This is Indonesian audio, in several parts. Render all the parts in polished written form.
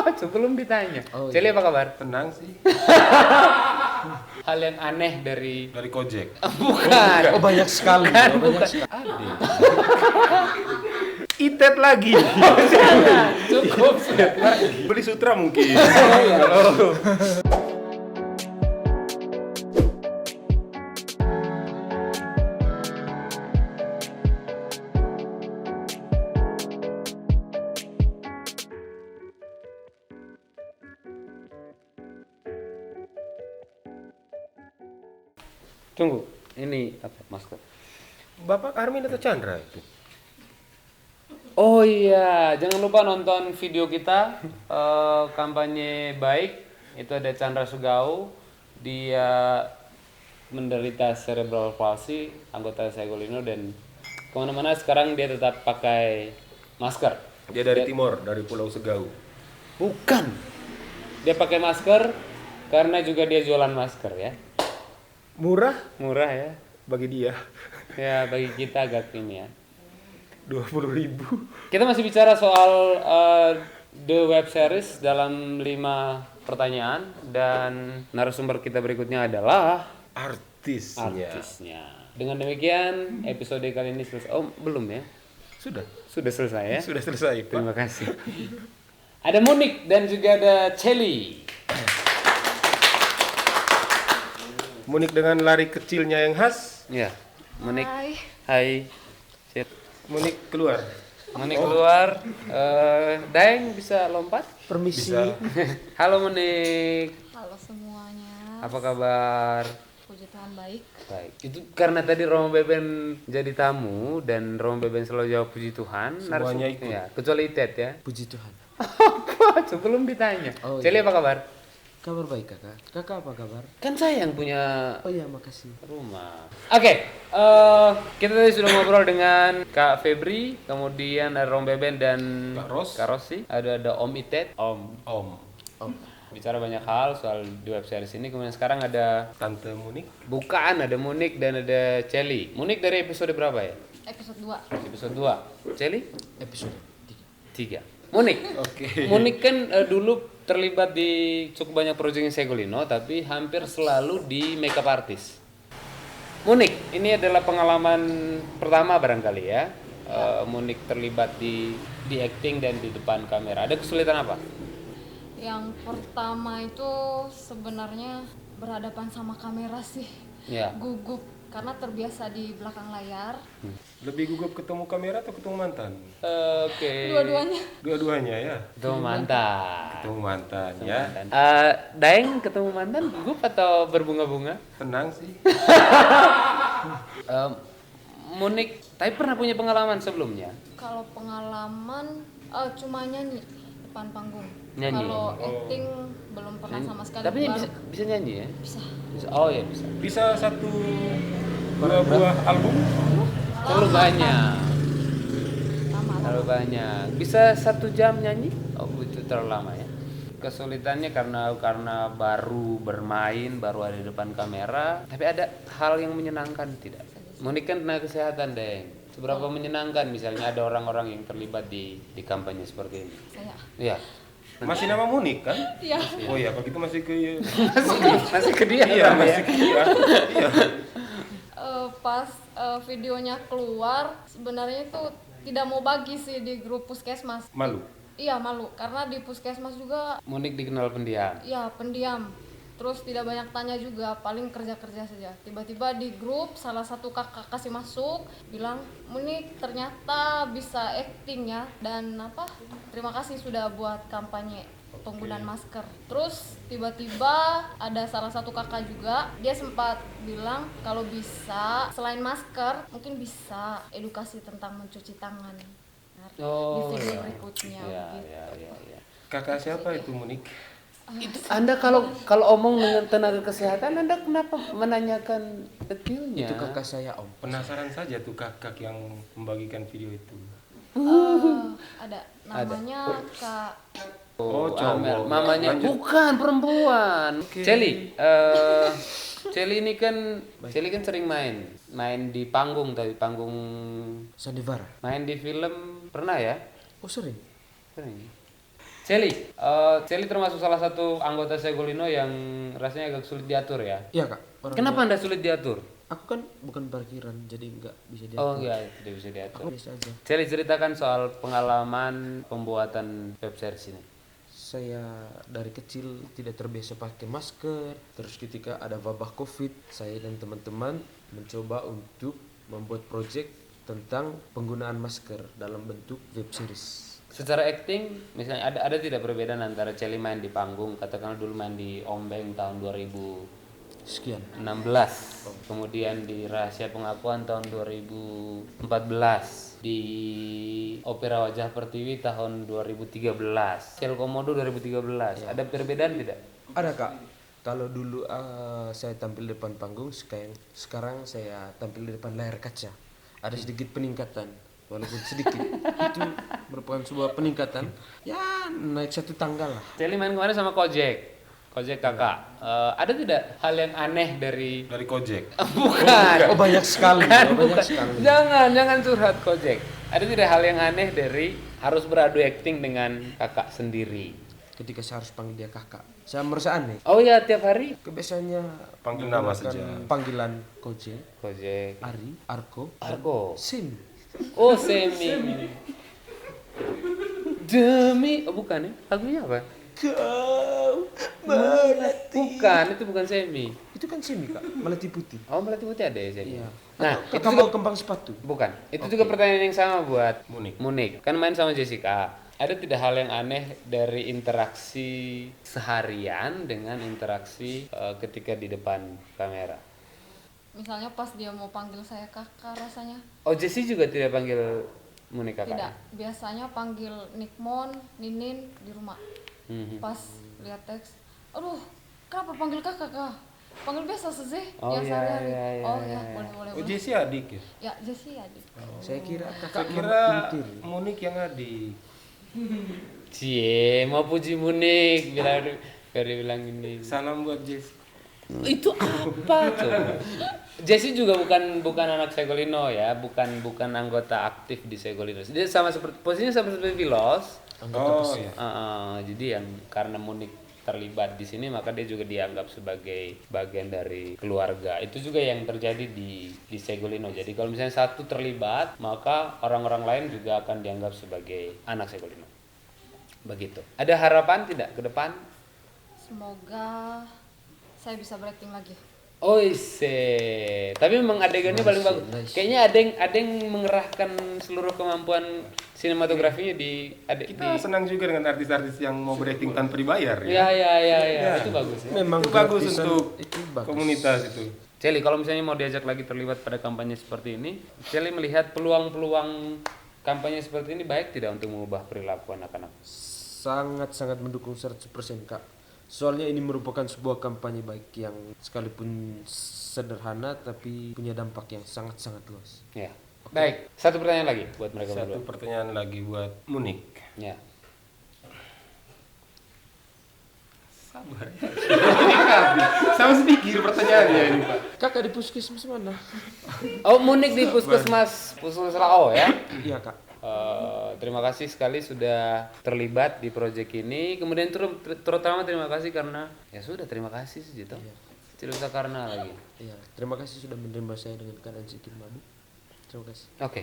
Sebelum ditanya, Oh, Celi iya. apa kabar? Tenang sih. Hal yang aneh dari Dari Gojek. bukan. Oh banyak sekali. Bukan, Oh, banyak bukan. sekali. Ada. Itet lagi. Jangan, cukup. Beli sutra mungkin. Tunggu, ini apa masker? Bapak Armin atau Chandra itu? Oh iya, jangan lupa nonton video kita kampanye baik. Itu ada Chandra Sugau, dia menderita cerebral palsy, anggota Segolino, dan kemana-mana sekarang dia tetap pakai masker. Dia dari timur, dari Pulau Segau. Bukan, dia pakai masker karena juga dia jualan masker ya, Murah murah ya. bagi dia. Ya bagi kita agak ini ya. 20.000. Kita masih bicara soal The Web Series dalam 5 pertanyaan, dan narasumber kita berikutnya adalah Artisnya. artisnya. Dengan demikian episode kali ini selesai. Oh belum ya? Sudah. Sudah selesai ya? Sudah selesai, Pak. Terima kasih. Ada Monik dan juga ada Celi. Munik dengan lari kecilnya yang khas. Ya, Monik. Hai. Hai. Cel. Munik keluar. Monik keluar. Daeng bisa lompat? Permisi. Bisa. Halo Monik. Halo semuanya. Apa kabar? Puji Tuhan baik. Baik. Itu karena tadi Romo Beben jadi tamu dan Romo Beben selalu jawab puji Tuhan. Semuanya narasum- ikut. Ya, kecuali Ted ya. Puji Tuhan. Apa? Sebelum ditanya. Oh, Celi iya. apa kabar? Kabar baik kakak. Kakak apa kabar? Kan saya yang punya Oh iya makasih. rumah. Oke, kita tadi sudah ngobrol dengan Kak Febri, kemudian ada Romo Beben dan Kak Ros. Kak Rosi. Ada Om Itet, Om. Om. Bicara banyak hal soal di web series ini. Kemudian sekarang ada Tante Munik. bukaan, ada Monik dan ada Celi. Monik dari episode berapa ya? Episode 2. Episode 2. Celi? Episode 3. Monik. Oke. Monik kan dulu terlibat di cukup banyak proyek Segolino, tapi hampir selalu di makeup artist. Monik, ini adalah pengalaman pertama barangkali ya. Monik terlibat di acting dan di depan kamera. Ada kesulitan apa? Yang pertama itu sebenarnya berhadapan sama kamera sih. Ya. Gugup karena terbiasa di belakang layar. Lebih gugup ketemu kamera atau ketemu mantan? Oke. Dua-duanya. Dua-duanya ya. Ketemu mantan. Ketemu mantan ya. Daeng ketemu mantan gugup atau berbunga-bunga? Tenang sih. Monik, tapi pernah punya pengalaman sebelumnya? Kalau pengalaman cuma nyanyi depan panggung. Nyanyi. Kalau acting belum pernah sama sekali. Tapi Baru- bisa nyanyi ya? bisa. Oh ya bisa. Bisa dua buah album? Terlalu banyak. Lama. Terlalu banyak. Bisa 1 jam nyanyi? Oh itu terlalu lama ya. Kesulitannya karena baru bermain, baru ada di depan kamera. Tapi ada hal yang menyenangkan tidak? Monik kan tenaga kesehatan deh. Seberapa menyenangkan misalnya ada orang-orang yang terlibat di kampanye seperti ini? Saya. Iya. Masih nama Munik kan? Iya. Oh iya, kalau gitu masih ke Masih ke dia. iya, Bang, ya? masih ke dia. Iya. Pas videonya keluar sebenarnya itu tidak mau bagi sih di grup puskesmas. Malu. Iya malu karena di puskesmas juga Monik dikenal pendiam. ya pendiam. Terus tidak banyak tanya juga, paling kerja-kerja saja. Tiba-tiba di grup salah satu kakak kasih masuk bilang, "Monik ternyata bisa acting ya, dan terima kasih sudah buat kampanye penggunaan masker." Terus tiba-tiba ada salah satu kakak juga, dia sempat bilang kalau bisa selain masker mungkin bisa edukasi tentang mencuci tangan. Nah, di video berikutnya Iya, begitu. iya. Kakak siapa itu Munik? Itu Anda kalau omong dengan tenaga kesehatan, Anda kenapa menanyakan detailnya? Itu kakak saya om. Penasaran saja tuh kakak yang membagikan video itu. Ada namanya Kak. Oh, Amel. cowok. Mamanya Lanjut. bukan perempuan. Celi, Celi ini kan sering main di panggung, tapi panggung, Sandiwara. main di film pernah ya? Oh sering. Sering. Celi termasuk salah satu anggota Segolino yang rasanya agak sulit diatur ya. Iya kak. Kenapa Anda sulit diatur? Aku kan bukan parkiran, jadi nggak bisa diatur. Oh iya, tidak bisa diatur. Aku biasa aja. Celi ceritakan soal pengalaman pembuatan web series ini. Saya dari kecil tidak terbiasa pakai masker. Terus ketika ada wabah COVID, saya dan teman-teman mencoba untuk membuat proyek tentang penggunaan masker dalam bentuk web series. Secara acting, misalnya ada tidak perbedaan antara Celi main di panggung, katakanlah dulu main di Ombeng tahun 2016, Sekian. kemudian di Rahasia Pengakuan tahun 2014, di Opera Wajah Pertiwi tahun 2013, Sel Komodo 2013. Ada perbedaan tidak? Ada kak. Kalau dulu saya tampil di depan panggung, sekarang saya tampil di depan layar kaca. Ada sedikit peningkatan, walaupun sedikit. Itu merupakan sebuah peningkatan. Ya naik satu tangga lah. Celi main kemarin sama Kojek kakak. Ada tidak hal yang aneh dari Dari Kojek. bukan. Oh banyak sekali. Bukan, Oh, banyak bukan. sekali. Jangan curhat Kojek. Ada tidak hal yang aneh dari harus beradu acting dengan kakak sendiri? Ketika saya harus panggil dia kakak, saya merasa aneh. Oh ya, tiap hari Kebiasaannya Panggil nama menggunakan saja. Panggilan Koje, Kojek. Ari, Arko, Argo. Sim. Oh, Semi. Demi, oh bukan ya? Lagunya apa? Kau melati. Bukan, itu bukan Semi. Itu kan Simi kak, melati putih. Oh, Melati Putih ada ya Semi. Iya. Nah, Atau itu kakak juga mau kembang sepatu. bukan. Itu juga pertanyaan yang sama buat Munik. Munik. Kan main sama Jessica. Ada tidak hal yang aneh dari interaksi seharian dengan interaksi ketika di depan kamera? Misalnya pas dia mau panggil saya kakak rasanya. Oh, Jessie juga tidak panggil Munik kakak? Tidak, biasanya panggil Nikmon, Ninin di rumah. Mhm. Pas lihat teks, aduh, kenapa panggil kakak kak? Panggil biasa saja, Oh, biasa iya, hari-hari. iya, iya, Oh iya, ya, iya. boleh. Oh, Jesse adik ya? Ya, Jessie adik. Saya kira Saya kakak kira mentiri. Munik yang adik. Cie, mau puji Munik, bilang ini. Salam buat Jesse. Itu apa tuh? Jessie juga bukan anak Segolino ya, bukan anggota aktif di Segolino. Dia sama seperti posisinya sama seperti Vilos. Oh iya. Jadi yang karena Munik terlibat di sini maka dia juga dianggap sebagai bagian dari keluarga. Itu juga yang terjadi di Segolino. Jadi kalau misalnya satu terlibat, maka orang-orang lain juga akan dianggap sebagai anak Segolino. Begitu. Ada harapan tidak ke depan? Semoga saya bisa berakting lagi. Oh tapi memang adegannya paling bagus. nice. Kayaknya ada yang mengerahkan seluruh kemampuan sinematografinya di Kita senang juga dengan artis-artis yang mau berakting tanpa dibayar ya. Ya. Itu bagus ya. Memang Itu bagus gratisan untuk itu bagus. komunitas itu. Celi, kalau misalnya mau diajak lagi terlibat pada kampanye seperti ini, Celi melihat peluang-peluang kampanye seperti ini baik tidak untuk mengubah perilaku anak-anak? Sangat-sangat mendukung 100% kak. Soalnya ini merupakan sebuah kampanye baik yang sekalipun sederhana tapi punya dampak yang sangat-sangat luas. Ya. Baik, satu pertanyaan lagi buat mereka Satu berdua. pertanyaan lagi buat Munik. Ya. Sabar ya. Sama sedikit pertanyaannya ini Pak. Kakak di puskesmas mana? Oh, Munik di Puskesmas Lao ya. Iya kak. Terima kasih sekali sudah terlibat di proyek ini. Kemudian terutama terima kasih karena ya sudah terima kasih segitu. Tidak usah karena lagi. Iya. Terima kasih sudah menerima saya dengan keadaan sedikit madu. Terima kasih. Oke.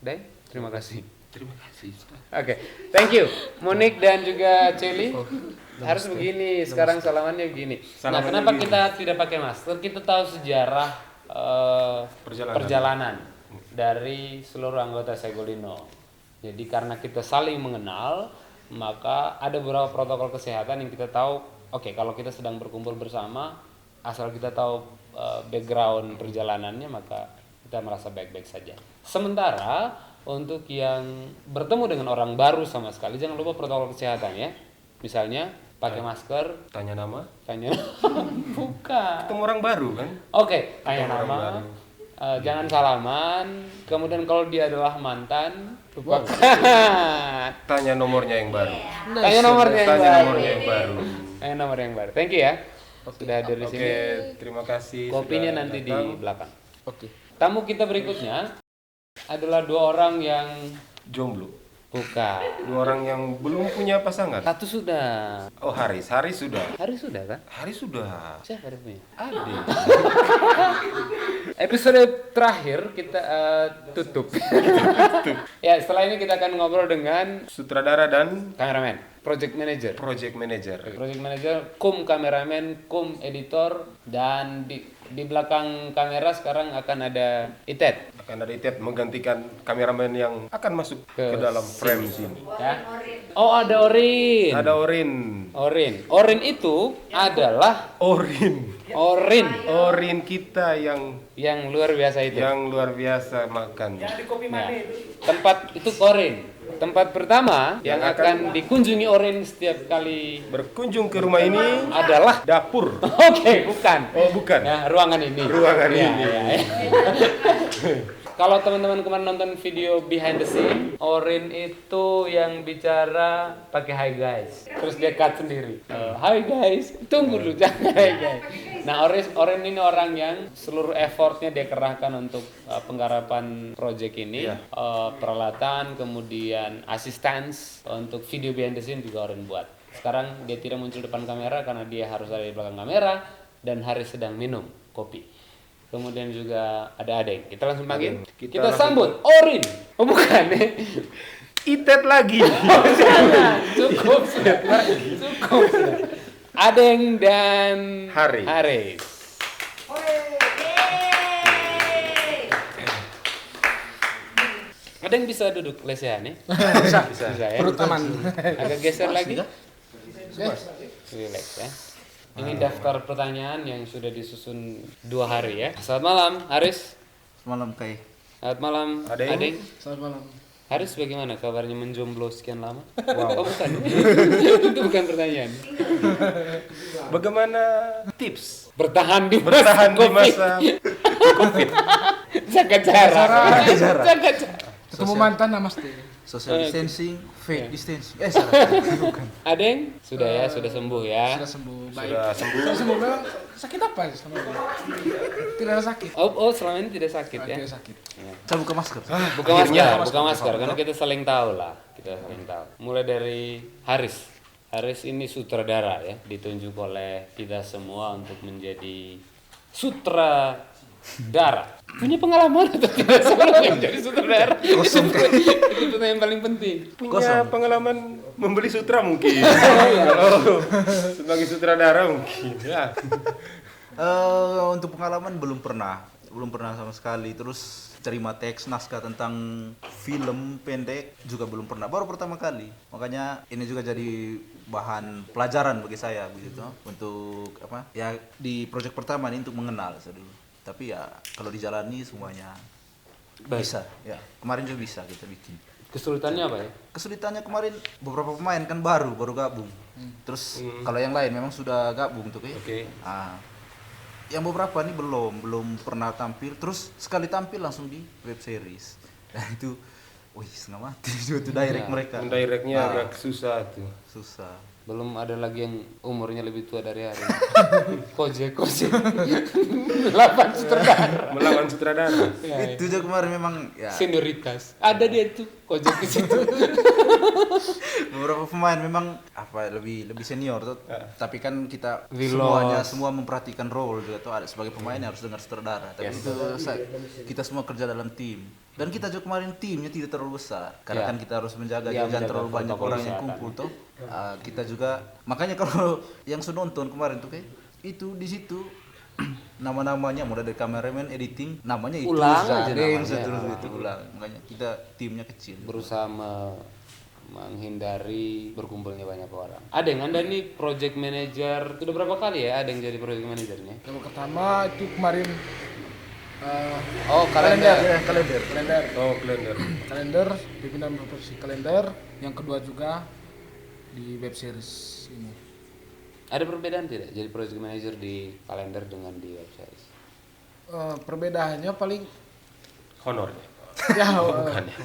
Dai, terima kasih. Terima kasih. Oke, thank you Munik dan juga Celi. Harus begini, sekarang salamannya begini. Nah, Salamannya kenapa begini. kita tidak pakai masker? Kita tahu sejarah perjalanan dari seluruh anggota Segolino. Jadi karena kita saling mengenal, maka ada beberapa protokol kesehatan yang kita tahu. Oke, kalau kita sedang berkumpul bersama, asal kita tahu background perjalanannya, maka kita merasa baik-baik saja. Sementara untuk yang bertemu dengan orang baru sama sekali, jangan lupa protokol kesehatan ya. Misalnya pakai masker, Tanya nama. tanya bukan. Ketemu orang baru kan? Oke, tanya Ketemu orang nama. baru. Jangan salaman. Kemudian kalau dia adalah mantan, lupa. Tanya nomornya yang baru. Tanya nomornya yang Tanya baru. nomornya yang baru. Tanya nomor yang baru. Thank you ya. Sudah hadir di sini. Oke, terima kasih. Kopinya sudah nanti di datang. belakang. Oke. Tamu kita berikutnya adalah dua orang yang Jomblo. Bukan. 2 orang yang belum punya pasangan. Satu sudah. Oh, Haris sudah. Hari sudah kan? Haris sudah. Siapa dia punya? Ade. Episode terakhir kita tutup. Ya, setelah ini kita akan ngobrol dengan Sutradara dan kameramen, project manager. project manager. Project manager, kum kameramen, kum editor, dan di belakang kamera sekarang akan ada Itet. Akan ada Itet menggantikan kameramen yang akan masuk ke dalam frame sini. Ya. Oh, ada Orin. Ada Orin. Orin itu adalah Orin kita yang luar biasa itu. yang luar biasa makan. Ya. Tempat itu Orin. Tempat pertama yang akan dikunjungi Orin setiap kali Berkunjung ke rumah ini adalah dapur. Oke, bukan. Oh, bukan. Ya, ruangan ini. Ruangan Ya, ini. ya, ya. Kalau teman-teman kemarin nonton video behind the scene, Orin itu yang bicara pakai hi guys, terus dia cut sendiri. Hi guys, tunggu dulu jangan hi guys. Nah, Orin ini orang yang seluruh effortnya dia kerahkan untuk penggarapan project ini, peralatan, kemudian assistance untuk video behind the scene juga Orin buat. Sekarang dia tidak muncul depan kamera karena dia harus ada di belakang kamera dan Haris sedang minum kopi. Kemudian juga ada Adeng. Kita langsung panggil. Kita langsung sambut Orin. Oh bukan ya? Itet lagi. Jangan. Cukup sudah. Cukup sudah. Adeng dan Haris. Adeng bisa duduk lesehan ya? Bisa ya. Perut aman. Agak geser lagi. Relax ya. Ini daftar pertanyaan yang sudah disusun 2 hari ya. Selamat malam, Haris. Semalam Kai. Selamat malam, Adeng. Adeng. Selamat malam. Haris bagaimana kabarnya menjomblo sekian lama? Wow. Oh bukan. Itu bukan pertanyaan. Bagaimana tips Bertahan di masa Covid? Jaga jarak. Jarak. Jaga jarak. Ketemu mantan namaste. Social distancing, fake distancing. Salah. Bukan. Adeng, sudah ya, sudah sembuh ya. Sudah sembuh baik. Sudah sembuh. Sudah sembuh memang sakit apa ya selama ini? Tidak ada sakit. Oh, selama ini tidak sakit ya. Tidak sakit. Saya buka masker. Buka masker karena kita saling tahu lah, kita saling tahu. Mulai dari Haris. Haris ini sutradara ya, ditunjuk oleh kita semua untuk menjadi sutradara. Punya pengalaman atau tidak sebelum menjadi sutradara? Kosong. Itu pertanyaan paling penting. Punya pengalaman membeli sutra mungkin. Sebagai sutradara mungkin. Ya. Untuk pengalaman belum pernah sama sekali. Terus terima teks naskah tentang film pendek juga belum pernah. Baru pertama kali. Makanya ini juga jadi bahan pelajaran bagi saya begitu untuk apa? Ya di proyek pertama ini untuk mengenal saya dulu. Tapi ya kalau dijalani semuanya bisa. Ya kemarin juga bisa kita bikin. Kesulitannya apa ya? Kesulitannya kemarin beberapa pemain kan baru gabung. Terus kalau yang lain memang sudah gabung tuh kayak. Oke. Yang beberapa nih belum pernah tampil. Terus sekali tampil langsung di web series. Dan itu, wih setengah mati itu direct mereka. Mendirectnya agak susah tuh. Susah. Belum ada lagi yang umurnya lebih tua dari Haris. Koje. Melawan sutradara. Itu juga kemarin memang ya. Senioritas. Ada dia itu Koje di situ. Beberapa pemain memang apa lebih senior tuh. Tapi kan kita Reload. semua memperhatikan role juga tuh ada sebagai pemain harus dengar sutradara. Tapi itu kita semua kerja dalam tim. Dan kita juga kemarin timnya tidak terlalu besar karena kan kita harus menjaga jangan terlalu banyak protokol orang yang kumpul tuh. Kita juga makanya kalau yang sudah nonton kemarin tuh kayak itu di situ nama-namanya mulai dari kameramen editing namanya itu Ulang aja namanya. terus itu ulang. Makanya kita timnya kecil. Berusaha menghindari berkumpulnya banyak orang. Adeng, Anda nih project manager. Sudah berapa kali ya Adeng jadi project manajernya? Yang pertama itu kemarin Oh, kalender. kalender. Oh, kalender. Kalender pimpinan produksi kalender. Yang kedua juga di web series ini. Ada perbedaan tidak jadi project manager di kalender dengan di web series? Perbedaannya paling Honornya. ya Bukan ya.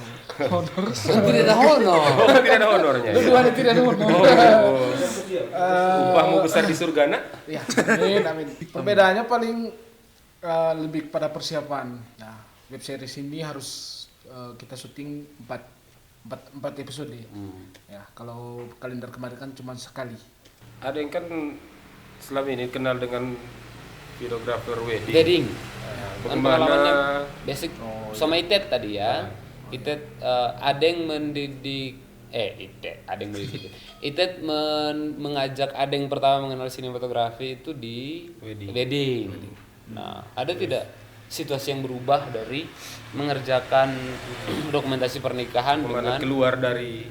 honor. Tidak ada honor. Oh, tidak ada honornya. Ya? Dua-duanya tidak ada honor. Upahmu besar di surga, nak? Ya, amin. Perbedaannya paling lebih pada persiapan. Nah, web series ini harus kita syuting 4 empat episode. Ya, kalau kalender kemarin kan cuma sekali. Ada yang kan selama ini kenal dengan videographer wedding. Wedding. Bagaimana Pengalamannya basic sama Itet tadi ya. Itet ada yang mendidik ada yang mendidik. Itet mengajak ada yang pertama mengenal sinematografi itu di wedding. Nah, ada tidak situasi yang berubah dari mengerjakan dokumentasi pernikahan Bagaimana dengan keluar dari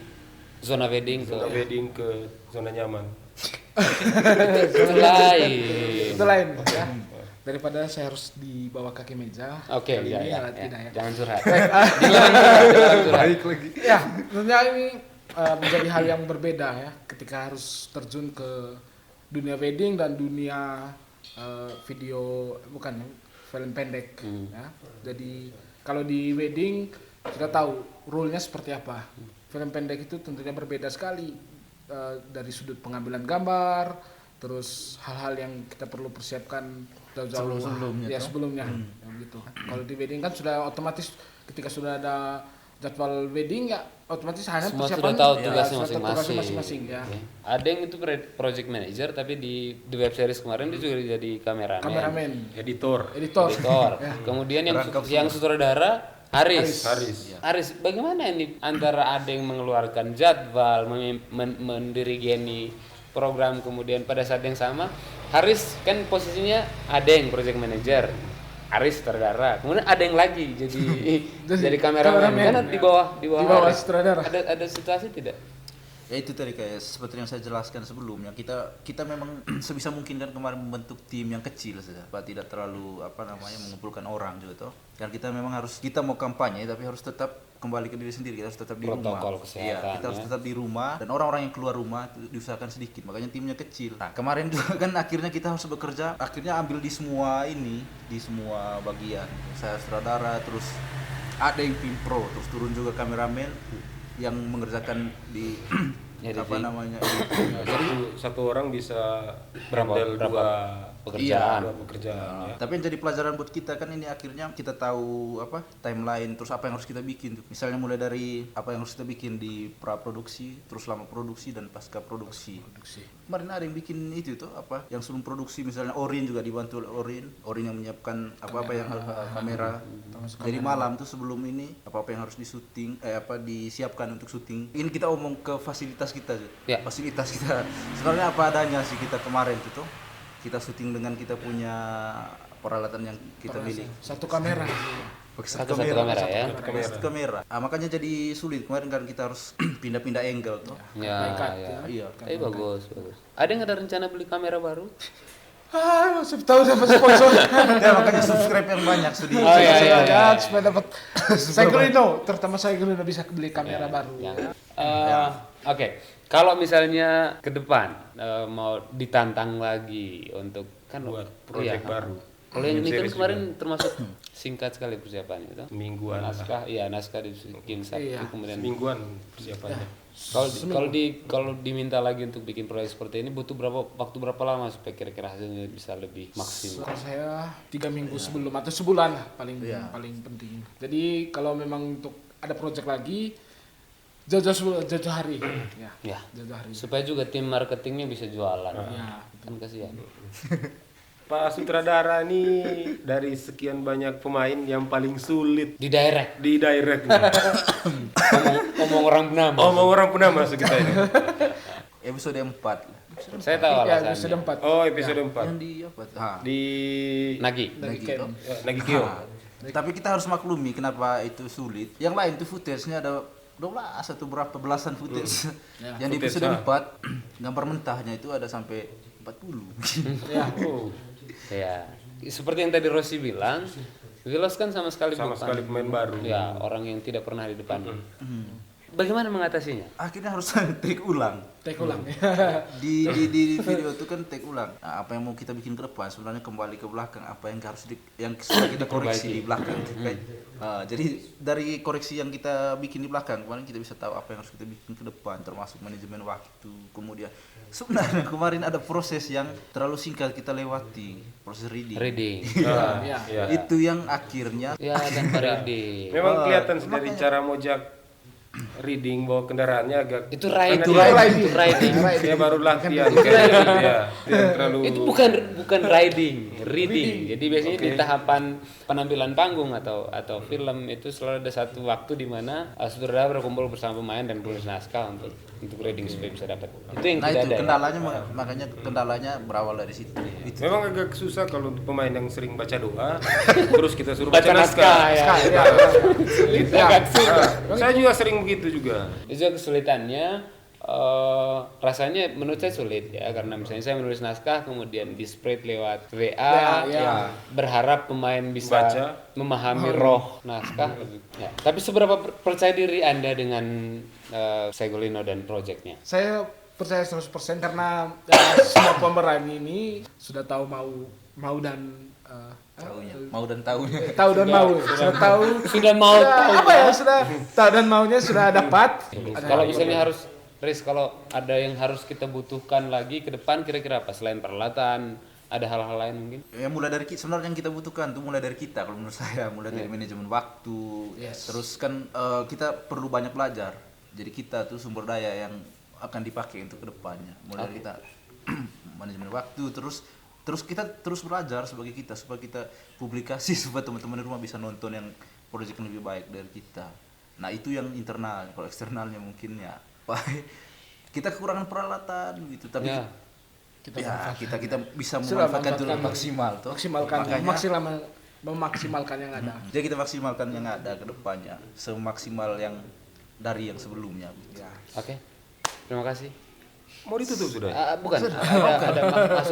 zona wedding zona wedding ke zona nyaman? itu lain. Itu lain ya. Daripada saya harus dibawa kaki meja. Oke, kali ya, ini ya, tidak ya. jangan curhat. Dilarang curhat. Ya, tentunya ini menjadi hal yang berbeda ya ketika harus terjun ke dunia wedding dan dunia video bukan film pendek ya. Jadi kalau di wedding kita tahu rule-nya seperti apa. Film pendek itu tentunya berbeda sekali dari sudut pengambilan gambar, terus hal-hal yang kita perlu persiapkan jauh-jauh sebelumnya ya, gitu. Kalau di wedding kan sudah otomatis ketika sudah ada jadwal wedding ya otomatis hanya Semua persiapan sudah tahu ya, tugasnya sudah tahu tugasnya masing-masing. ya. Oke. Ada yang itu project manager tapi di web series kemarin dia juga jadi kameramen. Editor. Editor. Ya. Kemudian yang sutradara Aris, bagaimana ini antara ada yang mengeluarkan jadwal, mendirigeni program, kemudian pada saat yang sama Haris kan posisinya ada yang project manager, Aris sutradara, kemudian ada yang lagi jadi kameramen kan di bawah Haris. sutradara. Ada situasi tidak? Ya itu tadi kayak seperti yang saya jelaskan sebelumnya, kita memang sebisa mungkin kan kemarin membentuk tim yang kecil saja, tidak terlalu mengumpulkan orang juga toh. Dan kita memang kita mau kampanye tapi harus tetap kembali ke diri sendiri, kita harus tetap di Protokol rumah. kesehatan, Iya, kita harus tetap di rumah dan orang-orang yang keluar rumah diusahakan sedikit, makanya timnya kecil. Nah, kemarin juga kan akhirnya kita harus bekerja, akhirnya ambil di semua bagian. Saya sutradara, terus ada yang tim pro, terus turun juga kameramen yang mengerjakan di Editing. Jadi satu orang bisa handle berapa dua pekerjaan. dua pekerjaan. Ya. Tapi yang jadi pelajaran buat kita kan ini akhirnya kita tahu timeline, terus apa yang harus kita bikin tuh. Misalnya mulai dari apa yang harus kita bikin di pra-produksi, terus lama produksi dan pasca produksi. Kemarin ada yang bikin itu tuh yang sebelum produksi, misalnya Orin juga dibantu oleh Orin yang menyiapkan apa yang kamera. Jadi malam tuh sebelum ini apa yang harus disuting disiapkan untuk syuting. Ini kita omong ke fasilitas kita tuh. Ya. Fasilitas kita sebenarnya apa adanya sih kita kemarin tuh. Kita syuting dengan kita punya peralatan yang kita miliki. Satu kamera. Satu kamera ya. Satu kamera. Makanya jadi sulit kemarin kan kita harus pindah-pindah angle tuh. Ya. Iya. Bagus. Ada yang ada rencana beli kamera baru? Masih tahu dapat sponsor. Ya makanya subscribe yang banyak sudah. Ya, supaya dapat. Saya Grino, terutama saya Grino bisa beli kamera baru. Oke. Kalau misalnya ke depan mau ditantang lagi untuk kan Buat proyek baru. Kalau yang ini kan Series kemarin termasuk singkat sekali persiapannya itu. Mingguan. Naskah dibikin Sabtu kemudian Mingguan persiapannya. Kalau diminta lagi untuk bikin proyek seperti ini butuh waktu berapa lama supaya kira-kira hasilnya bisa lebih maksimal? Kalau saya 3 minggu sebelum atau sebulan lah paling penting. Jadi kalau memang untuk ada proyek lagi jauh-jauh hari Ya. jauh-jauh hari. Supaya juga tim marketingnya bisa jualan. Ya. Kan kasihan. Pak sutradara ini dari sekian banyak pemain yang paling sulit Di direct. Ngomong orang bernama. Omong orang pernah masuk kita ini. Episode 4. Saya tahu Ya, alasannya. episode 4. Oh, episode 4. Yang di apa? Di Nagi. Gitu. Nagikyo. Tapi kita harus maklumi kenapa itu sulit. Yang lain tuh footage-nya ada 12 atau berapa belasan footage. Yang di episode 4 gambar mentahnya itu ada sampai 40. Ya. Seperti yang tadi Rossi bilang, Wilos kan sama sekali pemain baru. Ya, orang yang tidak pernah di depan. Bagaimana mengatasinya? Akhirnya harus take ulang. Di video itu kan take ulang. Nah, apa yang mau kita bikin ke depan sebenarnya kembali ke belakang, apa yang harus yang sudah kita koreksi di belakang. Jadi dari koreksi yang kita bikin di belakang kemarin kita bisa tahu apa yang harus kita bikin ke depan, termasuk manajemen waktu. Kemudian sebenarnya kemarin ada proses yang terlalu singkat kita lewati, proses reading. Ya. Itu yang akhirnya Ya, dan reading. Memang kelihatan dari cara Mojak reading bawa kendaraannya agak Itu riding. karena Itu riding. dia baru latihan kayaknya ya. Tidak terlalu Itu bukan riding, reading. Jadi biasanya di tahapan penampilan panggung atau film itu selalu ada satu waktu di mana sutradara berkumpul bersama pemain dan tulis naskah untuk reading supaya bisa dapat. Itu yang Nah tidak itu ada. kendalanya makanya kendalanya berawal dari situ. Itu. memang agak susah kalau untuk pemain yang sering baca doa terus kita suruh baca Baca naskah naskah. ya. Itu agak sulit. Saya juga sering begitu juga. Itu kesulitannya rasanya menurut saya sulit ya, karena misalnya saya menulis naskah kemudian di spread lewat WA Ya. berharap pemain bisa Baca. memahami roh naskah ya. Tapi seberapa percaya diri Anda dengan Segolino dan proyeknya? Saya percaya 100% karena semua pemeran ini sudah tahu mau dan Taunya, mau dan taunya. tahu dan mau sudah tahu Sudah mau tahu apa ya sudah tahu dan maunya sudah dapat. kalau misalnya harus kalau ada yang harus kita butuhkan lagi ke depan kira-kira apa selain peralatan, ada hal-hal lain mungkin? Ya mulai dari sebenarnya yang kita butuhkan tuh mulai dari kita kalau menurut saya, mulai dari manajemen waktu. Terus kan kita perlu banyak belajar. Jadi kita tuh sumber daya yang akan dipakai untuk kedepannya. Mulai dari kita manajemen waktu, terus kita terus belajar sebagai kita supaya kita publikasi supaya teman-teman di rumah bisa nonton yang proyek yang lebih baik dari kita. Nah itu yang internal. Kalau eksternalnya mungkin ya kita kekurangan peralatan gitu, tapi Ya. kita bisa Sudah memanfaatkan dulu memanfaatkan. maksimal tuh. Memaksimalkan yang ada. Jadi kita maksimalkan yang ada ke depannya semaksimal yang dari yang sebelumnya. Ya. Oke. Terima kasih. Mau ditutup sudah? Bukan.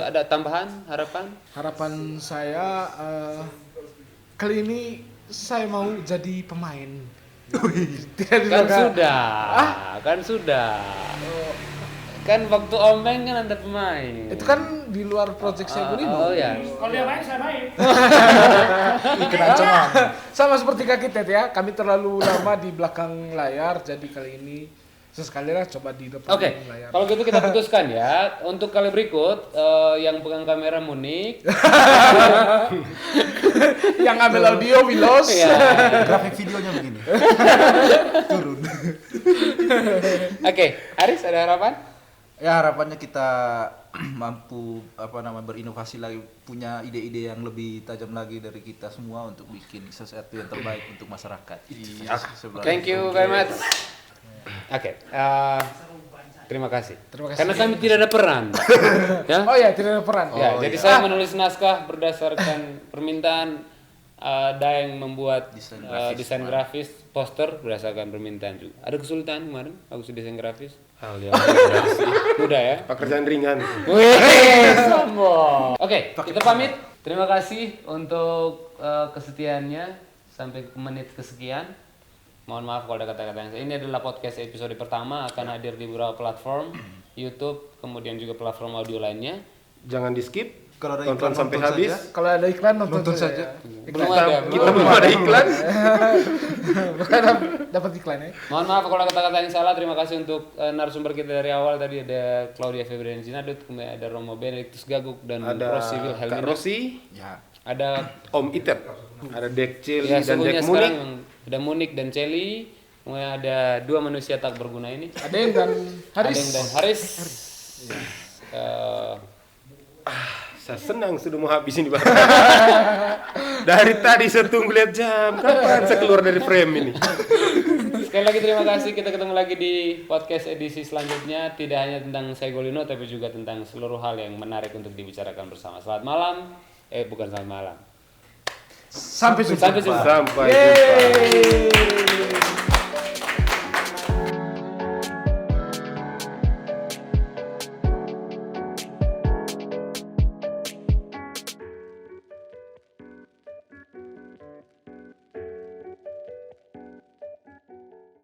Ada tambahan harapan? Harapan saya kali ini saya mau jadi pemain. Kan sudah. Kan waktu Omeng kan ada pemain. Itu kan di luar project saya Golino. Oh ya. Kalau dia main, saya main. Kena ancaman. Sama seperti Kak Kitet ya, kami terlalu lama di belakang layar, jadi kali ini sesekali lah coba di depan Oke, layar. kalau gitu kita putuskan ya. Untuk kali berikut yang pegang kamera Munik, Yang ambil audio Wilos. ya. Grafik videonya begini. Turun. Oke, Aris ada harapan? Ya harapannya kita mampu berinovasi lagi, punya ide-ide yang lebih tajam lagi dari kita semua untuk bikin sesuatu yang terbaik untuk masyarakat. Itu saja sebenarnya. Thank you very much. Oke, terima kasih. Terima kasih. Karena kami tidak ada peran. Ya? Oh ya, tidak ada peran. Ya, jadi saya menulis naskah berdasarkan permintaan Daeng membuat desain grafis poster berdasarkan permintaan juga. Ada kesulitan kemarin aku desain grafis? Hal yang mudah sih. Mudah ya? Pekerjaan ringan. Wih, sombong. Oke, kita pamit. Terima kasih untuk kesetiaannya sampai ke menit kesekian. Mohon maaf kalau ada kata-kata yang ini adalah podcast episode pertama, akan hadir di beberapa platform, YouTube, kemudian juga platform audio lainnya. Jangan di skip. Kalau ada Tonton iklan, sampai nonton habis. saja. Kalau ada iklan nonton saja. Belum ada. Kita belum ada iklan. Bukan dapat iklan ya. Mohon maaf kalau ada kata-kata yang salah. Terima kasih untuk narasumber kita dari awal tadi ada Claudia Febrian Jinadut, kemudian ada Romo Benedictus Gaguk dan Ada Rossi Kak Wilhelmina. Rossi, Ya. Ada Om Itet, ada Dek Celi ya dan suhunya Dek sekarang Munik. ada Munik dan Celi. Kemudian ada dua manusia tak berguna ini. Adeng dan Haris. Adeng dan Haris. Saya senang sudah mau habis ini Bang. Dari tadi saya tunggu lihat jam. Kapan saya keluar dari frame ini? Sekali lagi terima kasih. Kita ketemu lagi di podcast edisi selanjutnya. Tidak hanya tentang Segolino tapi juga tentang seluruh hal yang menarik untuk dibicarakan bersama. Selamat malam. Bukan selamat malam. Sampai jumpa. Sampai jumpa. Sampai jumpa.